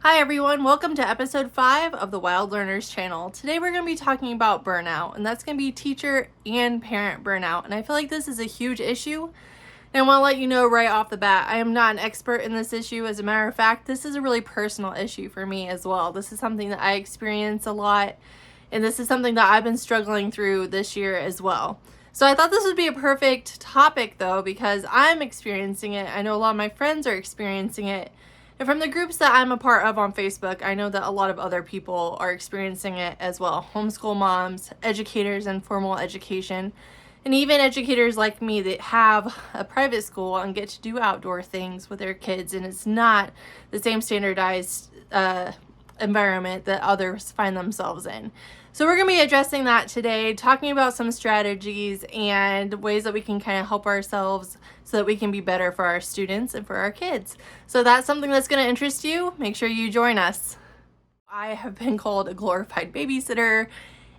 Hi everyone, welcome to episode 5 of the Wild Learners channel. Today we're going to be talking about burnout, and that's going to be teacher and parent burnout. And I feel like this is a huge issue. And I want to let you know right off the bat, I am not an expert in this issue. As a matter of fact, this is a really personal issue for me as well. This is something that I experience a lot, and this is something that I've been struggling through this year as well. So I thought this would be a perfect topic though, because I'm experiencing it. I know a lot of my friends are experiencing it. And from the groups that I'm a part of on Facebook, I know that a lot of other people are experiencing it as well. Homeschool moms, educators in formal education, and even educators like me that have a private school and get to do outdoor things with their kids, and it's not the same standardized environment that others find themselves in. So we're going to be addressing that today, talking about some strategies and ways that we can kind of help ourselves so that we can be better for our students and for our kids. So that's something that's going to interest you. Make sure you join us. I have been called a glorified babysitter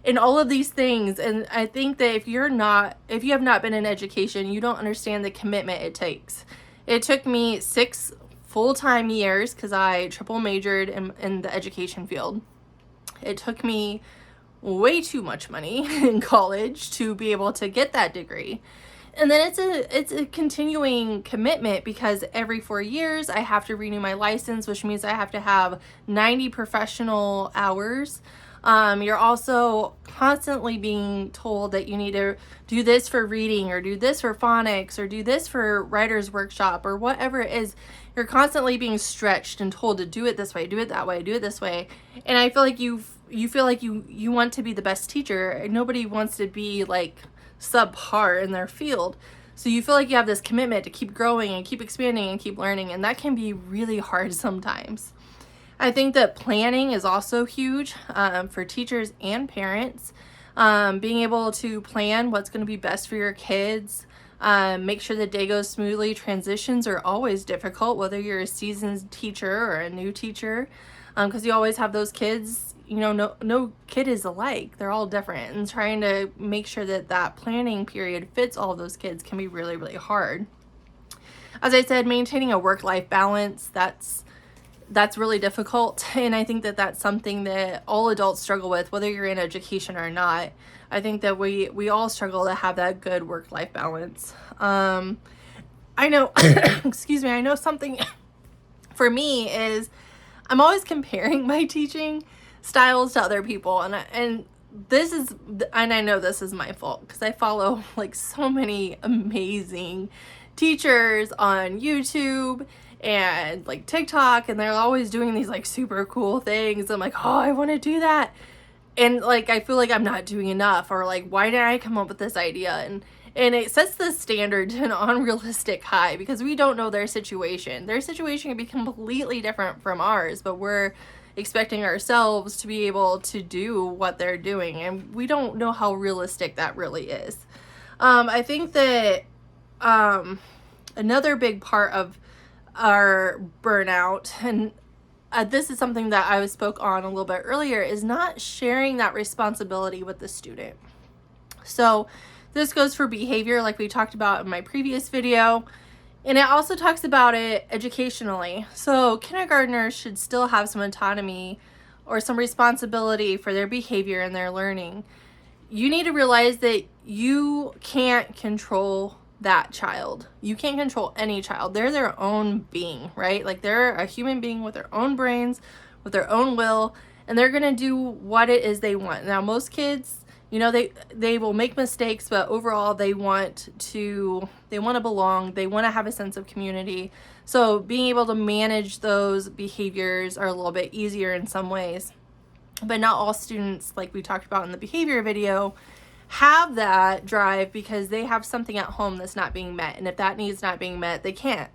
and all of these things. And I think that if you have not been in education, you don't understand the commitment it takes. It took me 6 full-time years because I triple majored in the education field. It took me way too much money in college to be able to get that degree. And then it's a continuing commitment because every 4 years I have to renew my license, which means I have to have 90 professional hours. You're also constantly being told that you need to do this for reading or do this for phonics or do this for writer's workshop or whatever it is. You're constantly being stretched and told to do it this way, do it that way, do it this way. And I feel like you feel like you want to be the best teacher. Nobody wants to be like subpar in their field. So you feel like you have this commitment to keep growing and keep expanding and keep learning, and that can be really hard sometimes. I think that planning is also huge for teachers and parents. Being able to plan what's going to be best for your kids. Make sure the day goes smoothly. Transitions are always difficult, whether you're a seasoned teacher or a new teacher, because you always have those kids. You know, no kid is alike. They're all different, and trying to make sure that planning period fits all of those kids can be really, really hard. As I said, maintaining a work-life balance, that's really difficult, and I think that that's something that all adults struggle with, whether you're in education or not. I think that we all struggle to have that good work-life balance. I know, excuse me, I know something for me is I'm always comparing my teaching styles to other people, and I know this is my fault because I follow like so many amazing teachers on YouTube and like TikTok, and they're always doing these like super cool things. I'm like, oh, I want to do that, and like I feel like I'm not doing enough, or like, why did I come up with this idea? And it sets the standard to an unrealistic high because we don't know their situation. Their situation can be completely different from ours, but we're expecting ourselves to be able to do what they're doing, and we don't know how realistic that really is. I think that another big part of our burnout, and this is something that I spoke on a little bit earlier, is not sharing that responsibility with the student. So this goes for behavior like we talked about in my previous video, and it also talks about it educationally. So kindergartners should still have some autonomy or some responsibility for their behavior and their learning. You need to realize that you can't control that child. You can't control any child. They're their own being, right? Like they're a human being with their own brains, with their own will, and they're going to do what it is they want. Now, most kids, you know, they will make mistakes, but overall they want to belong. They want to have a sense of community. So being able to manage those behaviors are a little bit easier in some ways. But not all students, like we talked about in the behavior video, have that drive because they have something at home that's not being met. And if that need's not being met, they can't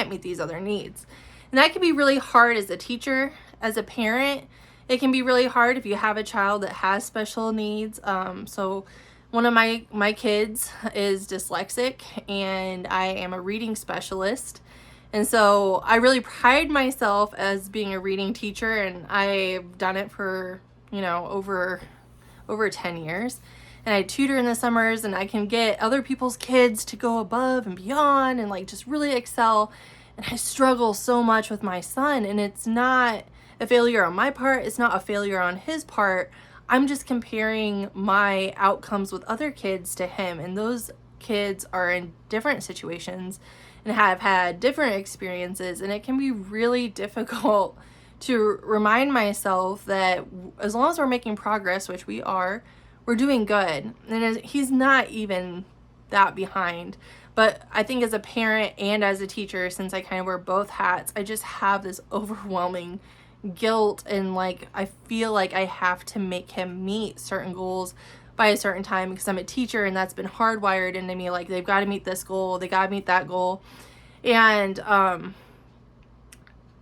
meet these other needs. And that can be really hard as a teacher, as a parent. It can be really hard if you have a child that has special needs. So one of my kids is dyslexic, and I am a reading specialist. And so I really pride myself as being a reading teacher, and I've done it for, you know, over 10 years. And I tutor in the summers, and I can get other people's kids to go above and beyond and like just really excel. And I struggle so much with my son, and it a failure on my part. It's not a failure on his part. I'm just comparing my outcomes with other kids to him, and those kids are in different situations and have had different experiences, and it can be really difficult to remind myself that as long as we're making progress, which we are, we're doing good. And he's not even that behind. But I think as a parent and as a teacher, since I kind of wear both hats, I just have this overwhelming guilt, and like I feel like I have to make him meet certain goals by a certain time because I'm a teacher, and that's been hardwired into me. Like, they've got to meet this goal, they got to meet that goal. And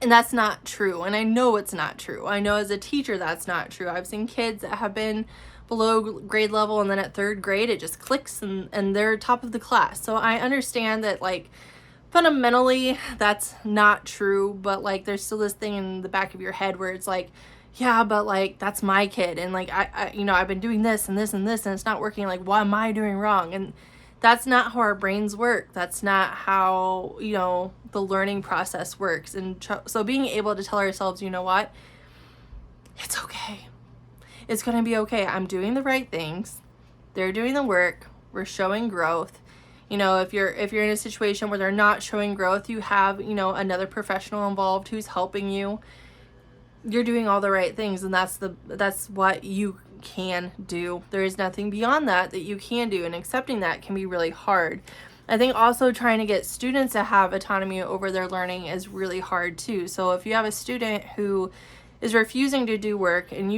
that's not true. And I know it's not true. I know as a teacher that's not true. I've seen kids that have been below grade level, and then at third grade it just clicks and they're top of the class. So I understand that, like, fundamentally that's not true, but like there's still this thing in the back of your head where it's like, yeah, but like that's my kid, and like I I've been doing this and this and this and it's not working. Like, what am I doing wrong? And that's not how our brains work. That's not how, the learning process works. And so being able to tell ourselves, you know what, it's okay. It's going to be okay. I'm doing the right things. They're doing the work. We're showing growth. If you're in a situation where they're not showing growth, you have, another professional involved who's helping you. You're doing all the right things, and that's what you can do. There is nothing beyond that you can do, and accepting that can be really hard. I think also trying to get students to have autonomy over their learning is really hard too. So if you have a student who is refusing to do work, and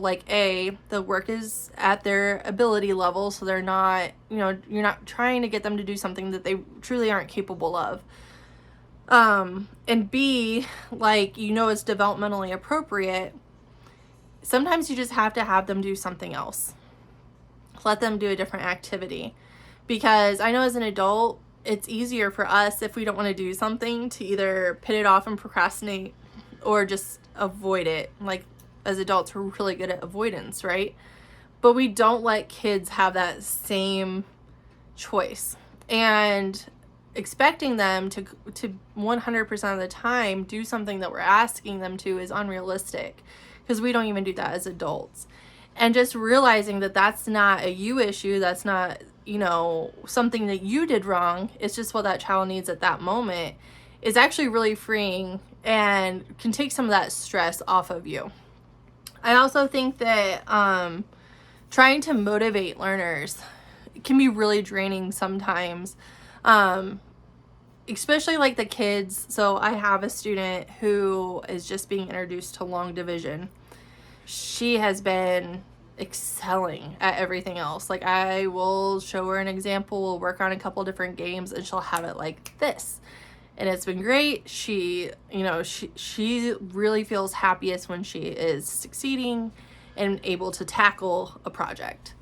like, the work is at their ability level, so they're not, you're not trying to get them to do something that they truly aren't capable of. And B, like, it's developmentally appropriate. Sometimes you just have to have them do something else. Let them do a different activity. Because I know as an adult, it's easier for us, if we don't want to do something, to either put it off and procrastinate or just avoid it. Like, as adults, we're really good at avoidance, right? But we don't let kids have that same choice. And expecting them to 100% of the time do something that we're asking them to is unrealistic, because we don't even do that as adults. And just realizing that that's not a you issue, that's not, something that you did wrong, it's just what that child needs at that moment, is actually really freeing and can take some of that stress off of you. I also think that trying to motivate learners can be really draining sometimes. Especially like the kids. So I have a student who is just being introduced to long division. She has been excelling at everything else. Like, I will show her an example, we'll work on a couple different games, and she'll have it like this. And it's been great. She really feels happiest when she is succeeding and able to tackle a project.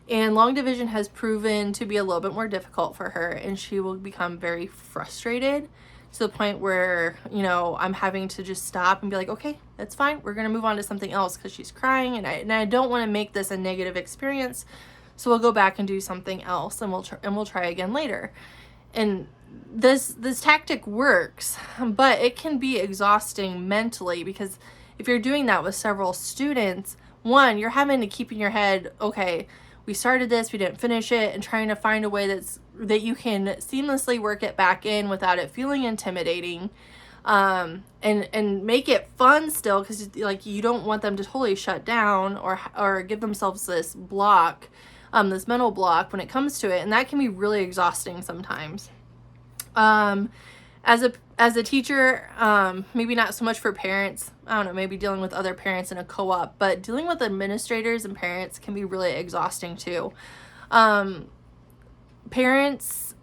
And long division has proven to be a little bit more difficult for her, and she will become very frustrated to the point where, I'm having to just stop and be like, okay, that's fine. We're going to move on to something else, because she's crying, and I don't want to make this a negative experience. So we'll go back and do something else, and we'll try again later. And this tactic works, but it can be exhausting mentally, because if you're doing that with several students, one, you're having to keep in your head, okay, we started this, we didn't finish it, and trying to find a way that you can seamlessly work it back in without it feeling intimidating, and make it fun still, because like, you don't want them to totally shut down or give themselves this block, this mental block when it comes to it, and that can be really exhausting sometimes. As a teacher, maybe not so much for parents. I don't know, maybe dealing with other parents in a co-op, but dealing with administrators and parents can be really exhausting too. Parents,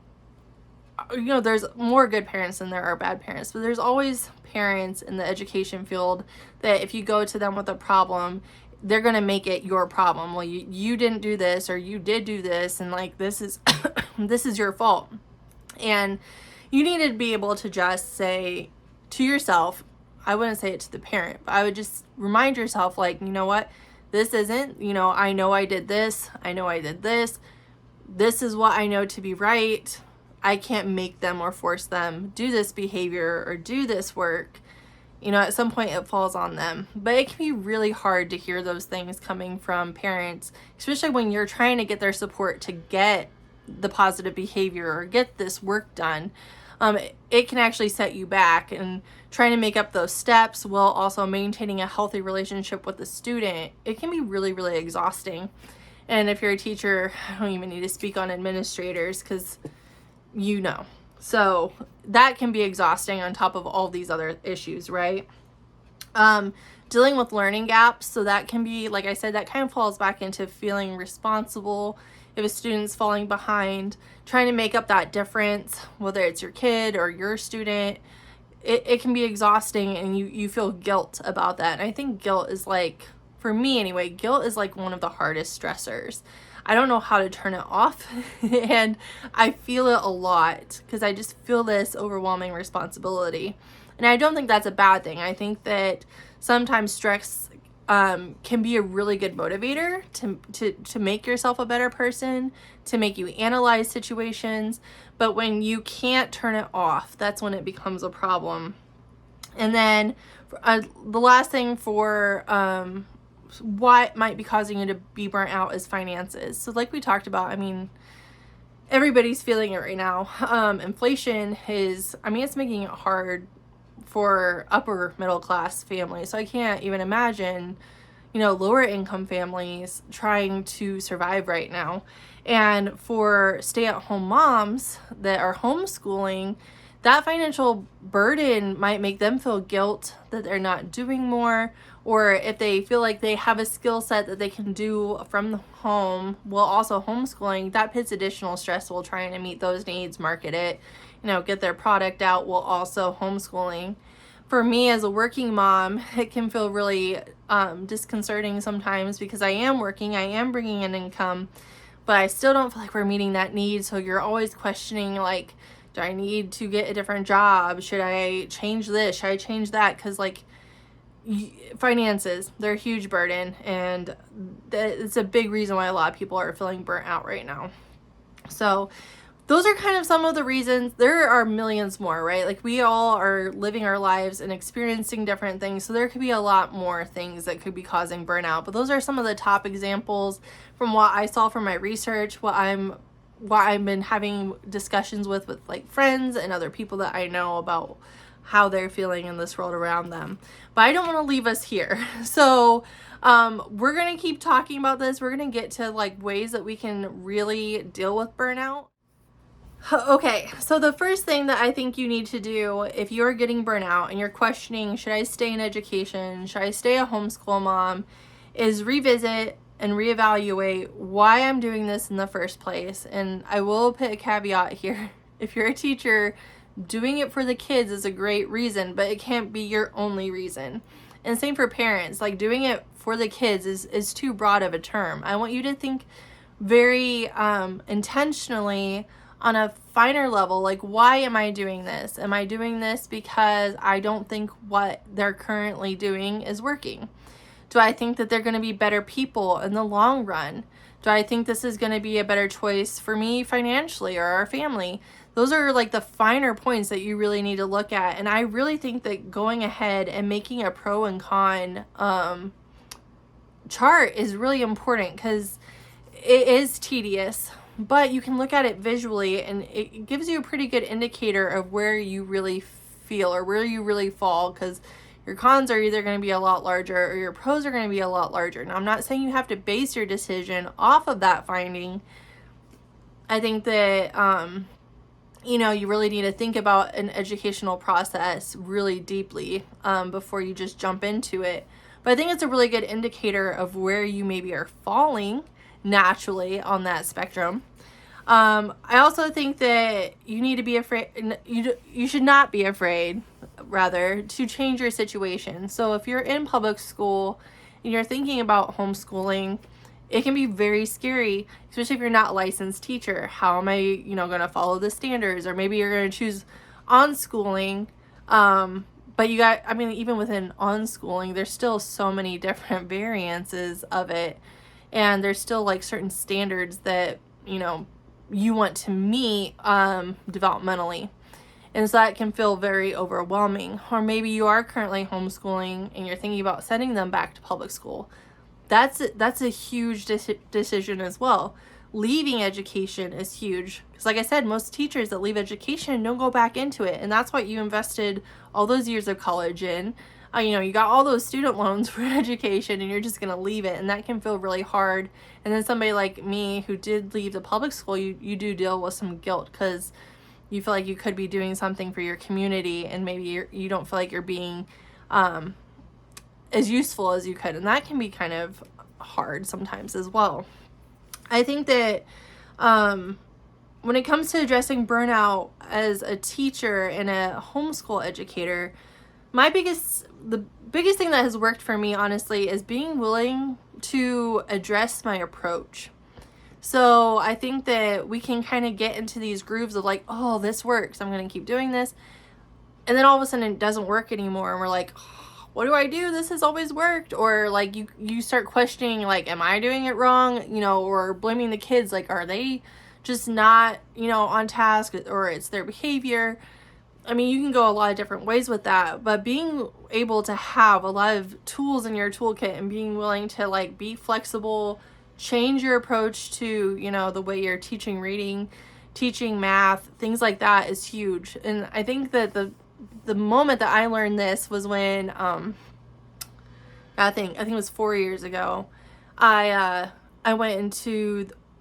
there's more good parents than there are bad parents, but there's always parents in the education field that if you go to them with a problem, they're going to make it your problem. Well, you didn't do this, or you did do this, and like, this is this is your fault. And you need to be able to just say to yourself, I wouldn't say it to the parent, but I would just remind yourself, like, you know what, this isn't, I know I did this, I know I did this, this is what I know to be right. I can't make them or force them do this behavior or do this work. At some point it falls on them. But it can be really hard to hear those things coming from parents, especially when you're trying to get their support to get the positive behavior or get this work done. It can actually set you back, and trying to make up those steps while also maintaining a healthy relationship with the student, it can be really, really exhausting. And if you're a teacher, I don't even need to speak on administrators, because so that can be exhausting on top of all these other issues, right? Dealing with learning gaps, so that can be, like I said, that kind of falls back into feeling responsible if a student's falling behind, trying to make up that difference, whether it's your kid or your student. It can be exhausting, and you feel guilt about that. And I think guilt is, like, for me anyway, guilt is like one of the hardest stressors. I don't know how to turn it off, and I feel it a lot because I just feel this overwhelming responsibility. And I don't think that's a bad thing. I think that sometimes stress can be a really good motivator to make yourself a better person, to make you analyze situations. But when you can't turn it off, that's when it becomes a problem. And then the last thing for what might be causing you to be burnt out is finances. So like we talked about, I mean, everybody's feeling it right now. Inflation is, it's making it hard for upper middle class families. So I can't even imagine, lower income families trying to survive right now. And for stay-at-home moms that are homeschooling, that financial burden might make them feel guilt that they're not doing more, or if they feel like they have a skill set that they can do from the home while also homeschooling, that puts additional stress while trying to meet those needs, market it, get their product out while also homeschooling. For me as a working mom, it can feel really disconcerting sometimes because I am working, I am bringing in income, but I still don't feel like we're meeting that need. So you're always questioning, like, do I need to get a different job? Should I change this? Should I change that? Because, like, finances, they're a huge burden, and it's a big reason why a lot of people are feeling burnt out right now. So those are kind of some of the reasons. There are millions more, right? Like, we all are living our lives and experiencing different things, so there could be a lot more things that could be causing burnout. But those are some of the top examples from what I saw from my research, what I've been having discussions with like friends and other people that I know about how they're feeling in this world around them. But I don't want to leave us here. So we're going to keep talking about this. We're going to get to like ways that we can really deal with burnout. Okay, so the first thing that I think you need to do if you're getting burnout and you're questioning, should I stay in education? Should I stay a homeschool mom? Is revisit and reevaluate why I'm doing this in the first place. And I will put a caveat here. If you're a teacher, doing it for the kids is a great reason, but it can't be your only reason. And same for parents. Like, doing it for the kids is too broad of a term. I want you to think very intentionally on a finer level, like, why am I doing this? Am I doing this because I don't think what they're currently doing is working? Do I think that they're going to be better people in the long run? Do I think this is going to be a better choice for me financially or our family? Those are like the finer points that you really need to look at. And I really think that going ahead and making a pro and con chart is really important, because it is tedious, but you can look at it visually and it gives you a pretty good indicator of where you really feel or where you really fall, because your cons are either going to be a lot larger or your pros are going to be a lot larger. Now, I'm not saying you have to base your decision off of that finding. I think that, you really need to think about an educational process really deeply before you just jump into it. But I think it's a really good indicator of where you maybe are falling naturally on that spectrum. I also think that you need to be afraid, you should not be afraid, rather, to change your situation. So if you're in public school and you're thinking about homeschooling, it can be very scary, especially if you're not a licensed teacher. How am I, going to follow the standards? Or maybe you're going to choose onschooling. But even within onschooling, there's still so many different variances of it. And there's still like certain standards that, you want to meet developmentally. And so that can feel very overwhelming. Or maybe you are currently homeschooling and you're thinking about sending them back to public school. That's a huge decision as well. Leaving education is huge. Because like I said, most teachers that leave education don't go back into it. And that's what you invested all those years of college in. You got all those student loans for education and you're just going to leave it. And that can feel really hard. And then somebody like me who did leave the public school, you do deal with some guilt because you feel like you could be doing something for your community and maybe you don't feel like you're being as useful as you could. And that can be kind of hard sometimes as well. I think that when it comes to addressing burnout as a teacher and a homeschool educator, the biggest thing that has worked for me, honestly, is being willing to address my approach. So I think that we can kind of get into these grooves of like, oh, this works, I'm going to keep doing this. And then all of a sudden it doesn't work anymore. And we're like, oh, what do I do? This has always worked. Or like you start questioning, like, am I doing it wrong? Or blaming the kids. Like, are they just not, on task, or it's their behavior? I mean, you can go a lot of different ways with that, but being able to have a lot of tools in your toolkit and being willing to like be flexible, change your approach to, the way you're teaching reading, teaching math, things like that is huge. And I think that the moment that I learned this was when, I think it was 4 years ago, I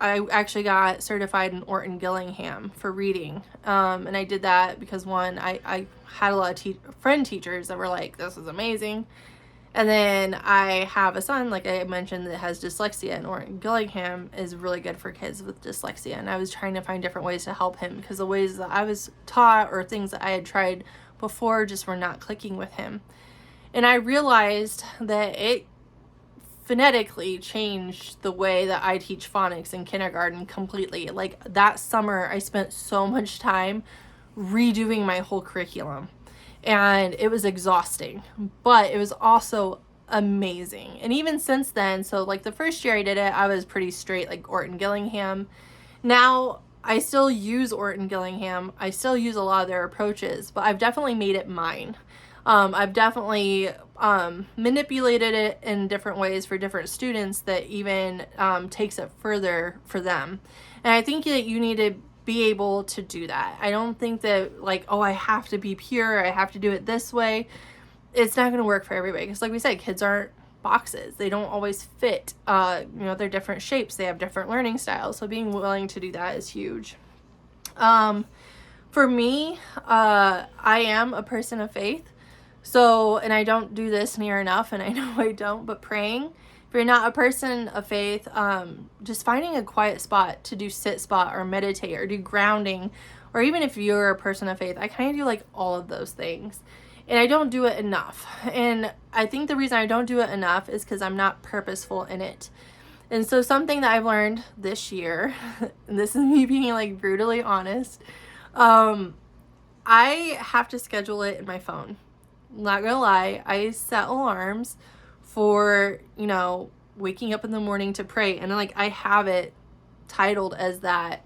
actually got certified in Orton Gillingham for reading. And I did that because I had a lot of friend teachers that were like, this is amazing. And then I have a son, like I mentioned, that has dyslexia, and Orton Gillingham is really good for kids with dyslexia. And I was trying to find different ways to help him because the ways that I was taught or things that I had tried before just were not clicking with him. And I realized that it phonetically changed the way that I teach phonics in kindergarten completely. Like that summer, I spent so much time redoing my whole curriculum. And it was exhausting, but it was also amazing. And even since then, so like the first year I did it, I was pretty straight, like Orton Gillingham. Now I still use Orton Gillingham. I still use a lot of their approaches, but I've definitely made it mine. I've definitely manipulated it in different ways for different students that even takes it further for them. And I think that you need to be able to do that. I don't think that like, oh, I have to be pure, I have to do it this way. It's not going to work for everybody because like we said, kids aren't boxes. They don't always fit. They're different shapes. They have different learning styles. So being willing to do that is huge. For me, I am a person of faith. So, and I don't do this near enough, and I know I don't, but praying. If you're not a person of faith, just finding a quiet spot to do sit spot or meditate or do grounding, or even if you're a person of faith, I kind of do like all of those things. And I don't do it enough. And I think the reason I don't do it enough is because I'm not purposeful in it. And so something that I've learned this year, and this is me being like brutally honest, I have to schedule it in my phone. Not gonna lie, I set alarms for, waking up in the morning to pray. And like, I have it titled as that.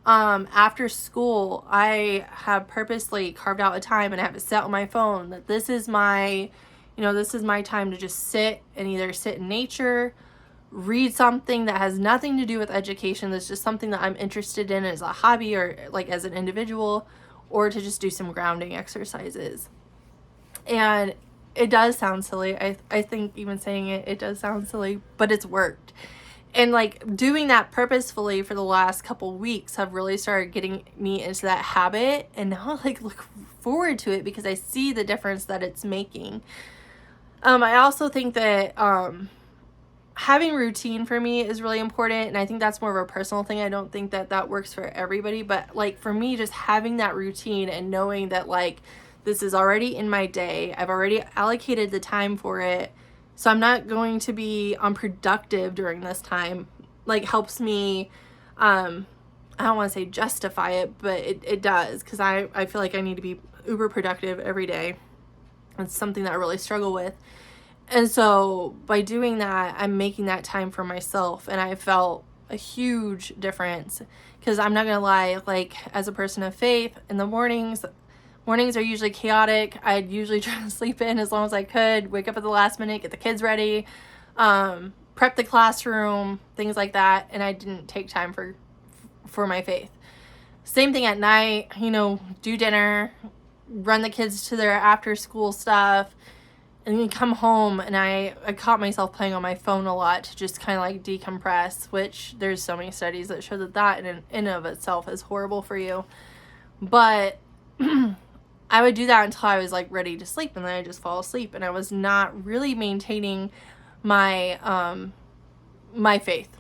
After school, I have purposely carved out a time and I have it set on my phone that this is my time to just sit and either sit in nature, read something that has nothing to do with education, that's just something that I'm interested in as a hobby or like as an individual, or to just do some grounding exercises. And it does sound silly. I think even saying it does sound silly, but it's worked. And like doing that purposefully for the last couple weeks have really started getting me into that habit. And now I like look forward to it because I see the difference that it's making. I also think that having routine for me is really important. And I think that's more of a personal thing. I don't think that works for everybody. But like for me, just having that routine and knowing that like this is already in my day. I've already allocated the time for it. So I'm not going to be unproductive during this time. Like helps me, I don't want to say justify it, but it does. Because I feel like I need to be uber productive every day. It's something that I really struggle with. And so by doing that, I'm making that time for myself. And I felt a huge difference. Because I'm not going to lie, like as a person of faith, in the mornings, Mornings are usually chaotic. I'd usually try to sleep in as long as I could, wake up at the last minute, get the kids ready, prep the classroom, things like that, and I didn't take time for my faith. Same thing at night, do dinner, run the kids to their after school stuff, and then come home, and I caught myself playing on my phone a lot to just kind of like decompress, which there's so many studies that show that in and of itself is horrible for you. But I would do that until I was like ready to sleep, and then I just fall asleep, and I was not really maintaining my my faith.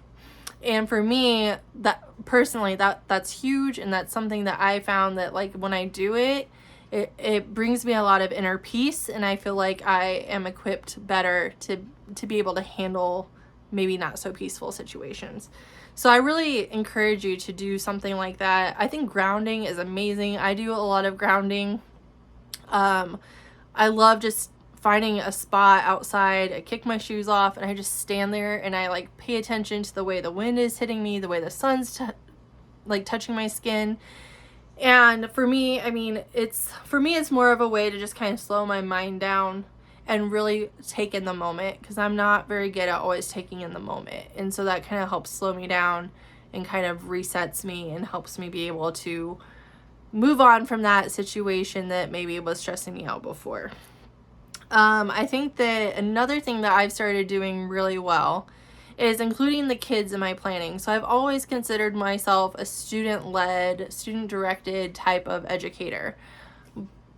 And for me, that personally, that's huge, and that's something that I found that like when I do it, it brings me a lot of inner peace, and I feel like I am equipped better to be able to handle maybe not so peaceful situations. So I really encourage you to do something like that. I think grounding is amazing. I do a lot of grounding. I love just finding a spot outside. I kick my shoes off and I just stand there and I like pay attention to the way the wind is hitting me, the way the sun's like touching my skin. And for me, it's more of a way to just kind of slow my mind down and really take in the moment, because I'm not very good at always taking in the moment. And so that kind of helps slow me down and kind of resets me and helps me be able to move on from that situation that maybe was stressing me out before. I think that another thing that I've started doing really well is including the kids in my planning. So I've always considered myself a student-led, student-directed type of educator.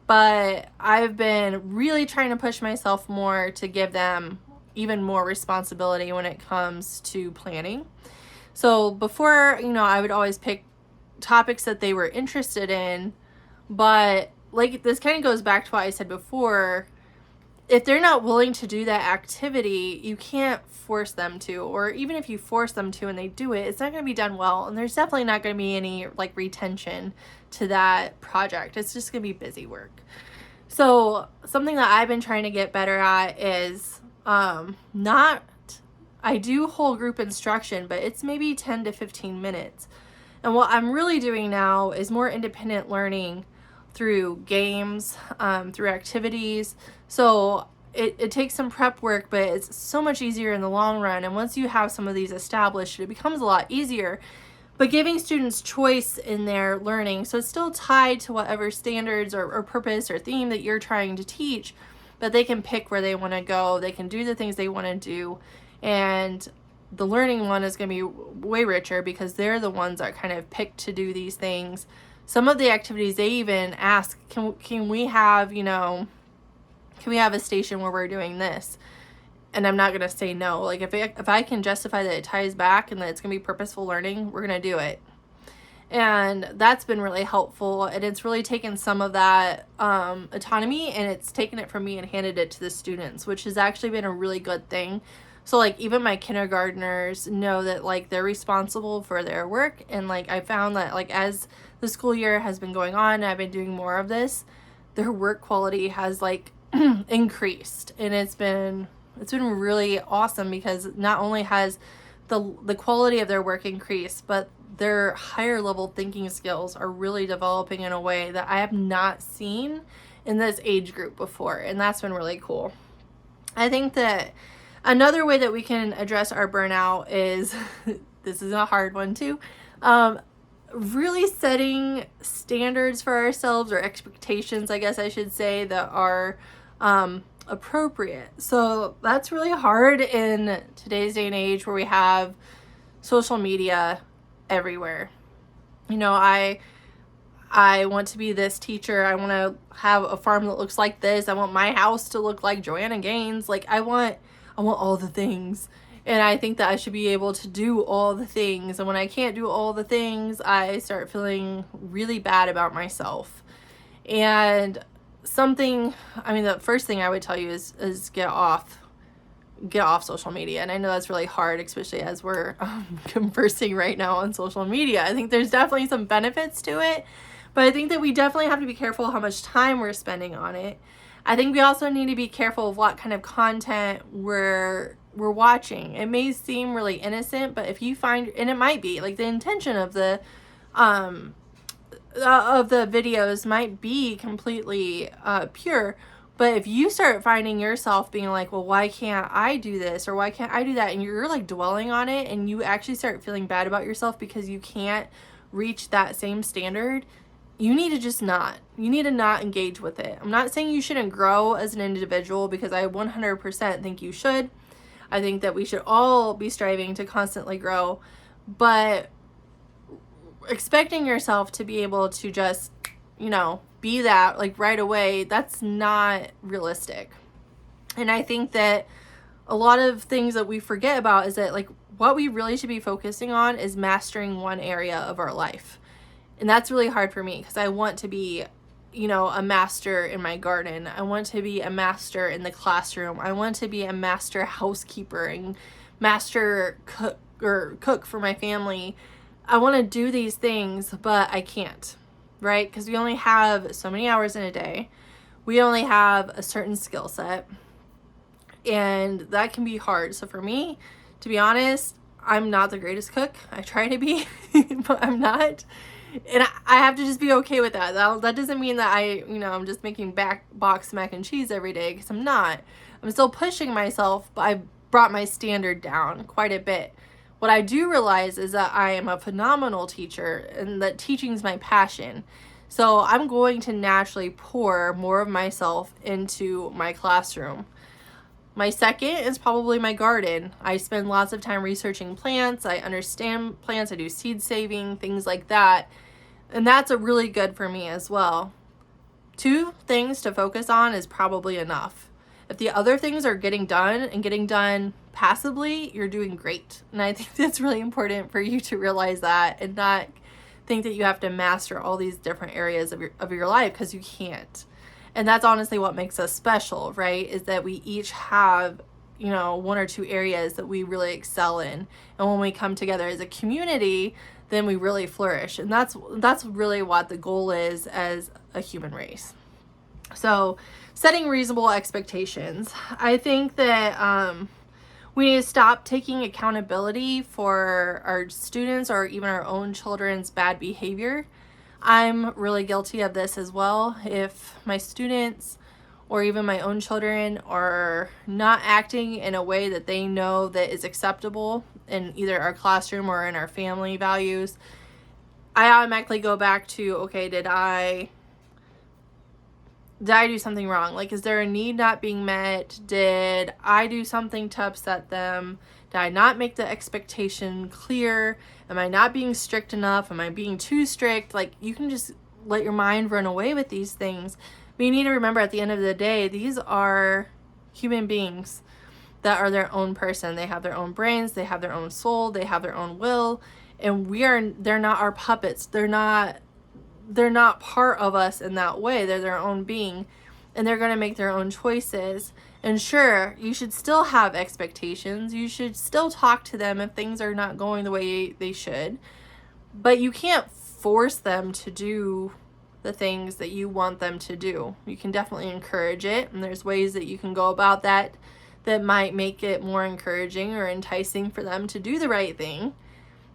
But I've been really trying to push myself more to give them even more responsibility when it comes to planning. So before, I would always pick topics that they were interested in, but like this kind of goes back to what I said before. If they're not willing to do that activity, you can't force them to, or even if you force them to and they do it, it's not going to be done well, and there's definitely not going to be any like retention to that project. It's just going to be busy work. So something that I've been trying to get better at is I do whole group instruction, but it's maybe 10 to 15 minutes. And what I'm really doing now is more independent learning through games, through activities. So it takes some prep work, but it's so much easier in the long run. And once you have some of these established, it becomes a lot easier. But giving students choice in their learning, so it's still tied to whatever standards or purpose or theme that you're trying to teach, but they can pick where they want to go. They can do the things they want to do. And the learning one is going to be way richer because they're the ones that kind of pick to do these things. Some of the activities they even ask, can we have a station where we're doing this? And I'm not going to say no. Like if I can justify that it ties back and that it's going to be purposeful learning, we're going to do it. And that's been really helpful. And it's really taken some of that autonomy, and it's taken it from me and handed it to the students, which has actually been a really good thing. So like even my kindergartners know that like they're responsible for their work. And like I found that like as the school year has been going on and I've been doing more of this, their work quality has like increased. And it's been really awesome because not only has the quality of their work increased, but their higher level thinking skills are really developing in a way that I have not seen in this age group before. And that's been really cool. I think that another way that we can address our burnout is, this is a hard one too, really setting standards for ourselves, or expectations, I guess I should say, that are appropriate. So that's really hard in today's day and age where we have social media everywhere. I want to be this teacher. I want to have a farm that looks like this. I want my house to look like Joanna Gaines. Like I want all the things. And I think that I should be able to do all the things. And when I can't do all the things, I start feeling really bad about myself. And the first thing I would tell you is get off social media. And I know that's really hard, especially as we're conversing right now on social media. I think there's definitely some benefits to it, but I think that we definitely have to be careful how much time we're spending on it. I think we also need to be careful of what kind of content we're watching. It may seem really innocent, but if you find, and it might be, like the intention of the of the videos might be completely pure, but if you start finding yourself being like, well, why can't I do this, or why can't I do that, and you're like dwelling on it, and you actually start feeling bad about yourself because you can't reach that same standard, you need to just not. You need to not engage with it. I'm not saying you shouldn't grow as an individual, because I 100% think you should. I think that we should all be striving to constantly grow, but expecting yourself to be able to just, be that like right away, that's not realistic. And I think that a lot of things that we forget about is that like what we really should be focusing on is mastering one area of our life. And that's really hard for me because I want to be, a master in my garden. I want to be a master in the classroom. I want to be a master housekeeper and master cook for my family. I want to do these things, but I can't, right? Because we only have so many hours in a day. We only have a certain skill set, and that can be hard. So for me, to be honest, I'm not the greatest cook. I try to be, but I'm not. And I have to just be okay with that. That doesn't mean that I'm just making box mac and cheese every day, because I'm not. I'm still pushing myself, but I've brought my standard down quite a bit. What I do realize is that I am a phenomenal teacher, and that teaching is my passion. So I'm going to naturally pour more of myself into my classroom. My second is probably my garden. I spend lots of time researching plants. I understand plants. I do seed saving, things like that. And that's a really good for me as well. 2 things to focus on is probably enough. If the other things are getting done and getting done passively, you're doing great. And I think that's really important for you to realize that, and not think that you have to master all these different areas of your life, because you can't. And that's honestly what makes us special, right? Is that we each have, 1 or 2 areas that we really excel in. And when we come together as a community, then we really flourish. And that's really what the goal is as a human race. So setting reasonable expectations. I think that we need to stop taking accountability for our students or even our own children's bad behavior. I'm really guilty of this as well. If my students or even my own children are not acting in a way that they know that is acceptable in either our classroom or in our family values, I automatically go back to, okay, did I do something wrong? Like, is there a need not being met? Did I do something to upset them? Did I not make the expectation clear? Am I not being strict enough? Am I being too strict? Like, you can just let your mind run away with these things. But you need to remember, at the end of the day, these are human beings that are their own person. They have their own brains, they have their own soul, they have their own will, and they're not our puppets. They're not part of us in that way. They're their own being, and they're going to make their own choices. And sure, you should still have expectations. You should still talk to them if things are not going the way they should. But you can't force them to do the things that you want them to do. You can definitely encourage it, and there's ways that you can go about that might make it more encouraging or enticing for them to do the right thing.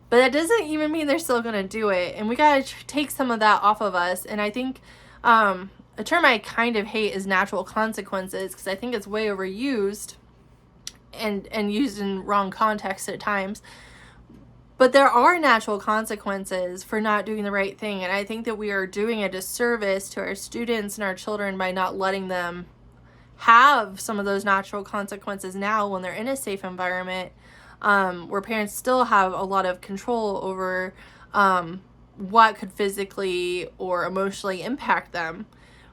But that doesn't even mean they're still going to do it. And we got to take some of that off of us. And I think a term I kind of hate is natural consequences, because I think it's way overused and used in wrong context at times. But there are natural consequences for not doing the right thing. And I think that we are doing a disservice to our students and our children by not letting them have some of those natural consequences now when they're in a safe environment, where parents still have a lot of control over what could physically or emotionally impact them,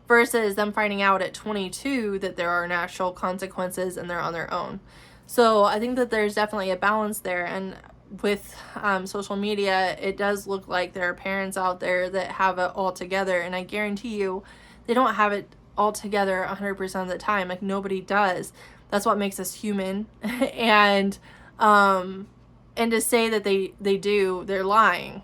versus them finding out at 22 that there are natural consequences and they're on their own. So I think that there's definitely a balance there. And with social media, it does look like there are parents out there that have it all together, and I guarantee you they don't have it all together 100% of the time. Like, nobody does. That's what makes us human. And to say that they do, they're lying.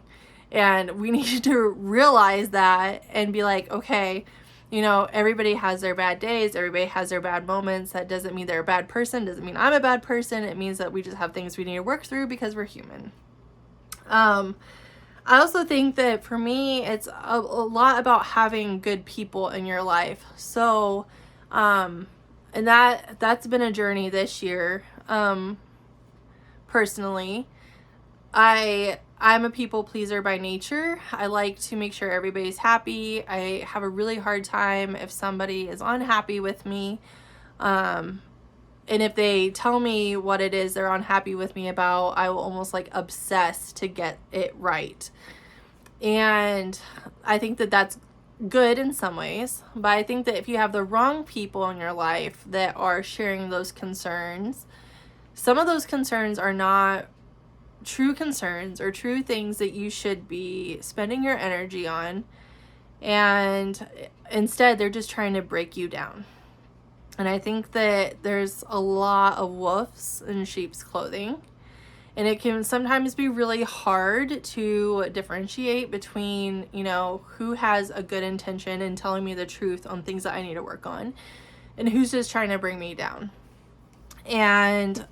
And we need to realize that and be like, okay, everybody has their bad days, everybody has their bad moments. That doesn't mean they're a bad person, doesn't mean I'm a bad person. It means that we just have things we need to work through because we're human. I also think that for me, it's a lot about having good people in your life. So, and that's been a journey this year. Personally, I'm a people pleaser by nature. I like to make sure everybody's happy. I have a really hard time if somebody is unhappy with me. And if they tell me what it is they're unhappy with me about, I will almost like obsess to get it right. And I think that that's good in some ways, but I think that if you have the wrong people in your life that are sharing those concerns, some of those concerns are not true concerns or true things that you should be spending your energy on, and instead they're just trying to break you down. And I think that there's a lot of wolves in sheep's clothing, and it can sometimes be really hard to differentiate between, who has a good intention and telling me the truth on things that I need to work on, and who's just trying to bring me down. And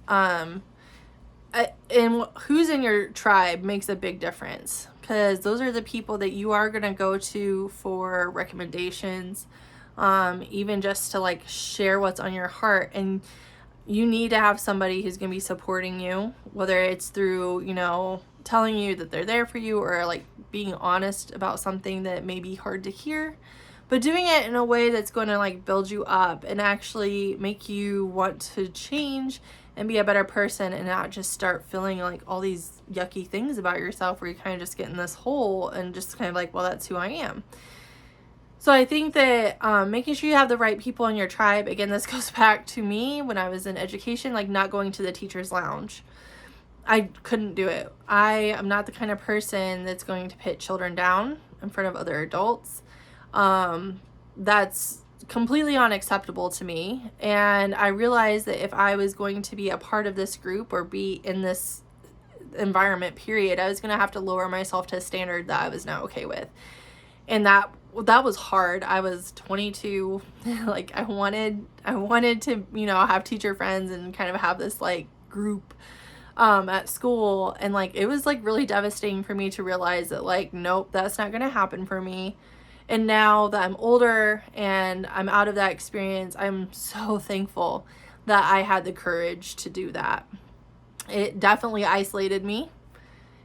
who's in your tribe makes a big difference, because those are the people that you are going to go to for recommendations, even just to like share what's on your heart. And you need to have somebody who's going to be supporting you, whether it's through, telling you that they're there for you, or like being honest about something that may be hard to hear, but doing it in a way that's going to like build you up and actually make you want to change and be a better person, and not just start feeling like all these yucky things about yourself where you kind of just get in this hole and just kind of like, well, that's who I am. So I think that making sure you have the right people in your tribe, again, this goes back to me when I was in education, like not going to the teacher's lounge. I couldn't do it. I am not the kind of person that's going to put children down in front of other adults. That's completely unacceptable to me. And I realized that if I was going to be a part of this group or be in this environment, period, I was going to have to lower myself to a standard that I was not okay with. And that was hard. I was 22. Like I wanted to, have teacher friends and kind of have this like group at school, and like it was like really devastating for me to realize that like, nope, that's not going to happen for me. And now that I'm older and I'm out of that experience, I'm so thankful that I had the courage to do that. It definitely isolated me,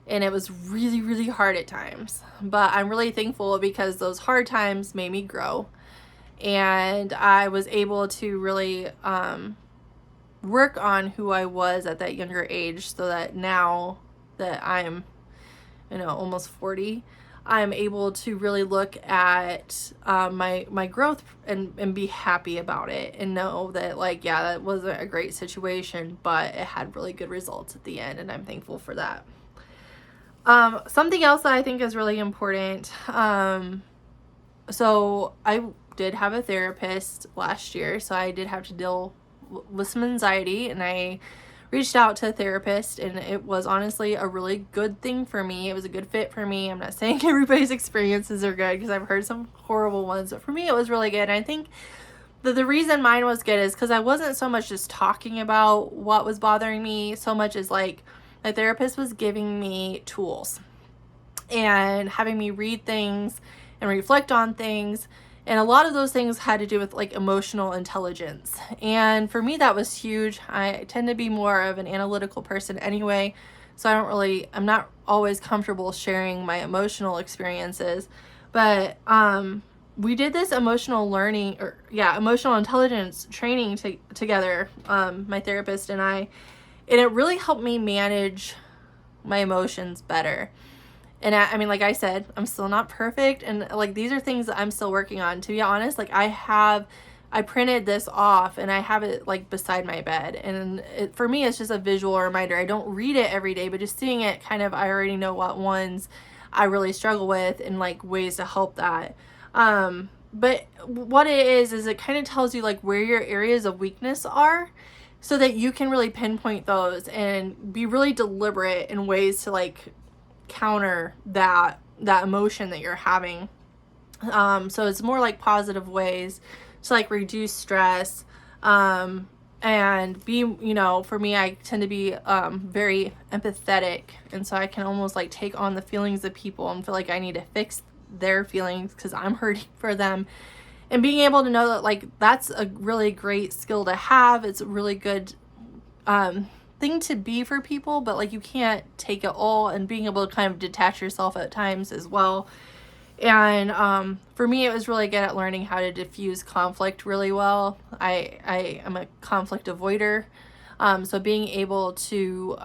and it was really, really hard at times. But I'm really thankful because those hard times made me grow. And I was able to really work on who I was at that younger age, so that now that I'm, almost 40, I'm able to really look at my growth and be happy about it, and know that like, yeah, that wasn't a great situation, but it had really good results at the end, and I'm thankful for that. Something else that I think is really important. So I did have a therapist last year, so I did have to deal with some anxiety, and I reached out to a therapist, and it was honestly a really good thing for me. It was a good fit for me. I'm not saying everybody's experiences are good, because I've heard some horrible ones, but for me it was really good. And I think that the reason mine was good is because I wasn't so much just talking about what was bothering me, so much as like my therapist was giving me tools and having me read things and reflect on things. And a lot of those things had to do with like emotional intelligence. And for me, that was huge. I tend to be more of an analytical person anyway, so I'm not always comfortable sharing my emotional experiences. But we did this emotional intelligence training together, my therapist and I, and it really helped me manage my emotions better. And I mean, like I said, I'm still not perfect, and like these are things that I'm still working on. To be honest, like I printed this off and I have it like beside my bed, and for me it's just a visual reminder. I don't read it every day, but just seeing it, kind of, I already know what ones I really struggle with and like ways to help that. But what it is it kind of tells you like where your areas of weakness are, so that you can really pinpoint those and be really deliberate in ways to like counter that emotion that you're having. So it's more like positive ways to like reduce stress, and be, for me, I tend to be very empathetic, and so I can almost like take on the feelings of people and feel like I need to fix their feelings because I'm hurting for them. And being able to know that, like, that's a really great skill to have. It's a really good thing to be for people, but like you can't take it all, and being able to kind of detach yourself at times as well. And for me, it was really good at learning how to diffuse conflict really well. I am a conflict avoider. So being able to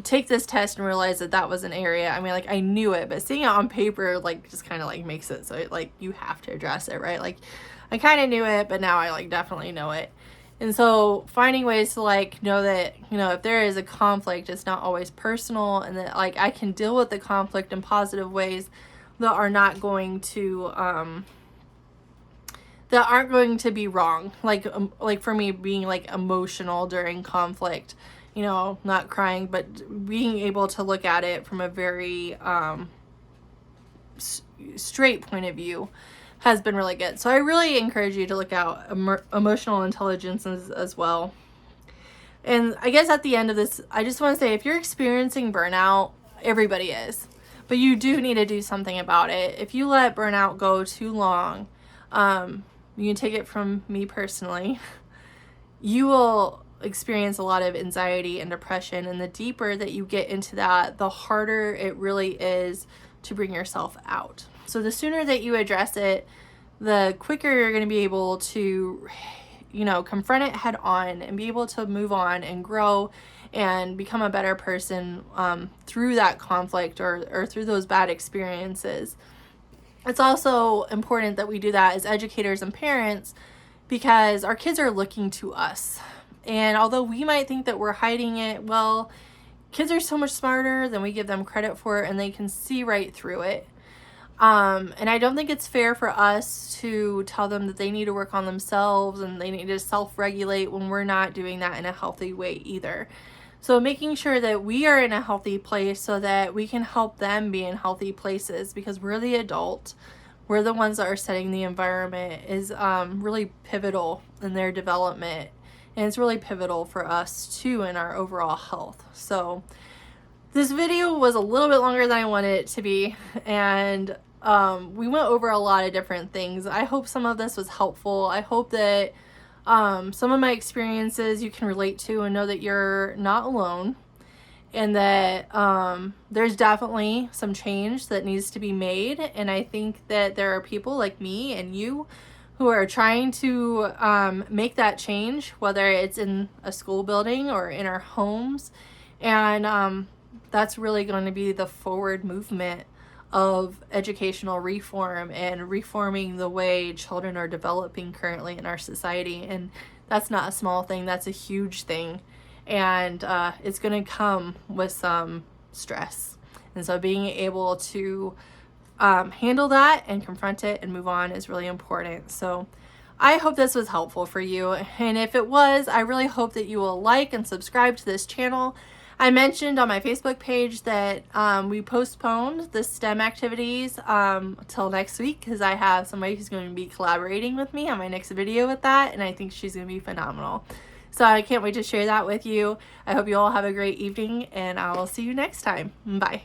take this test and realize that that was an area, I mean, like, I knew it, but seeing it on paper, like, just kind of like makes it so like you have to address it, right? Like, I kind of knew it, but now I like definitely know it. And so finding ways to like know that, if there is a conflict, it's not always personal, and that like I can deal with the conflict in positive ways that are not going to that aren't going to be wrong. Like for me, being like emotional during conflict, not crying, but being able to look at it from a very straight point of view has been really good. So I really encourage you to look out emotional intelligence as well. And I guess at the end of this, I just want to say, if you're experiencing burnout, everybody is, but you do need to do something about it. If you let burnout go too long, you can take it from me personally, you will experience a lot of anxiety and depression. And the deeper that you get into that, the harder it really is to bring yourself out. So the sooner that you address it, the quicker you're going to be able to, confront it head on and be able to move on and grow and become a better person through that conflict or through those bad experiences. It's also important that we do that as educators and parents, because our kids are looking to us. And although we might think that we're hiding it, well, kids are so much smarter than we give them credit for, and they can see right through it. And I don't think it's fair for us to tell them that they need to work on themselves and they need to self-regulate when we're not doing that in a healthy way either. So making sure that we are in a healthy place so that we can help them be in healthy places, because we're the adult, we're the ones that are setting the environment, is really pivotal in their development. And it's really pivotal for us too in our overall health. So this video was a little bit longer than I wanted it to be, and we went over a lot of different things. I hope some of this was helpful. I hope that some of my experiences you can relate to and know that you're not alone, and that there's definitely some change that needs to be made. And I think that there are people like me and you who are trying to make that change, whether it's in a school building or in our homes. And that's really going to be the forward movement of educational reform and reforming the way children are developing currently in our society. And that's not a small thing, that's a huge thing. And it's going to come with some stress. And so being able to handle that and confront it and move on is really important. So I hope this was helpful for you. And if it was, I really hope that you will like and subscribe to this channel. I mentioned on my Facebook page that we postponed the STEM activities till next week, because I have somebody who's going to be collaborating with me on my next video with that, and I think she's going to be phenomenal. So I can't wait to share that with you. I hope you all have a great evening, and I will see you next time. Bye.